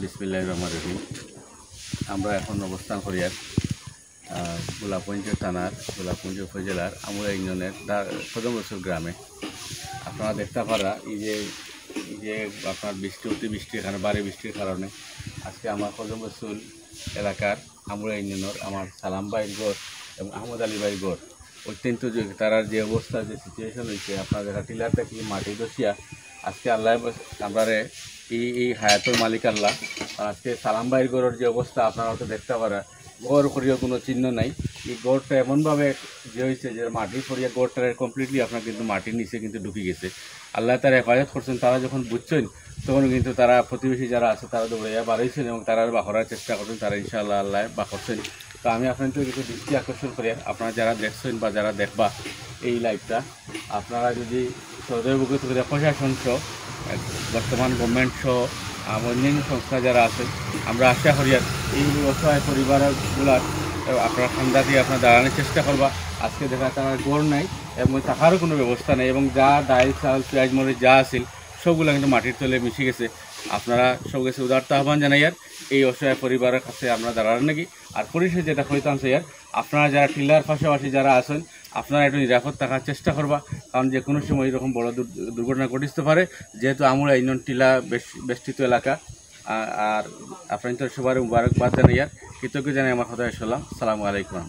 বিসমিল্লাহির রহমানির রহিম। আমরা এখন অবস্থান করি গোলাপগঞ্জ থানার গোলাপগঞ্জ উপজেলার আমুরা ইউনিয়নের কদমরসুল গ্রামে। আপনারা দেখতে পারা এই যে আপনার বৃষ্টির এখানে ভারী বৃষ্টির কারণে আজকে আমার কদমরসুল এলাকার আমুরা ইউনিয়নের আমার সালাম ভাইয়ের গড় এবং আহমদ আলী ভাইয়ের গড় অত্যন্ত তারার যে অবস্থা যে সিচুয়েশন হয়েছে, আপনারা দেখা টিলার থেকে মাটি দশিয়া আজকে আল্লাহ আমরা এই হায়াতের মালিক আল্লাহ। আজকে সালাম ভাইয়ের গড়ের যে অবস্থা আপনারা তো দেখতে পারা, গড় করিয়া কোনো চিহ্ন নাই। এই গড়টা এমনভাবে যে হয়েছে যে মাটি করিয়া গড়টার কমপ্লিটলি আপনার কিন্তু মাটির নিচে কিন্তু ঢুকে গেছে। আল্লাহ তারা হেফাজত করছেন। তারা যখন বুঝছেন তখন কিন্তু তারা প্রতিবেশী যারা আছে তারা দৌড়াইয়া বাড়াইছেন এবং তারা বাঁকড়ার চেষ্টা করছেন। তারা ইনশাআল্লাহ আল্লাহ বাঁকড়ছেন। তো আমি আপনাদের কিছু দৃষ্টি আকর্ষণ করি, আপনারা যারা দেখছেন বা যারা দেখবা এই লাইভটা, আপনারা যদি সদয়ভুক্ত করে প্রশাসন সহ বর্তমান গভর্নমেন্ট সহ অন্যান্য সংস্থা যারা আছে, আমরা আশা করি এই অসহায় পরিবারগুলার আপনার ঠান্ডা দিয়ে আপনার দাঁড়ানোর চেষ্টা করবা। আজকে দেখা তার গড় নাই এবং থাকারও কোনো ব্যবস্থা নেই এবং যা ডাল চাল পেঁয়াজ মরিচ যা আছিল সবগুলো কিন্তু মাটির তলে মিশে গেছে। আপনারা সব কাছে উদারতা আহ্বান জানাই এই অসহায় পরিবারের কাছে আমরা দাঁড়ান নাকি। আর পরিশেষে যেটা হইতাম আপনারা যারা টিলার পাশাপাশি যারা আছেন আপনারা একটু নিরাপদ থাকার চেষ্টা করবা, কারণ যে কোনো সময় এরকম বড় দুর্ঘটনা ঘটিতে পারে। যেহেতু আমরা ইউনিয়ন টিলা বেষ্টিত এলাকা, আর আপনার সবার মুবারকবাদ জানাই কৃতজ্ঞ জানাই আমার কথা সালাম। আসসালামু আলাইকুম।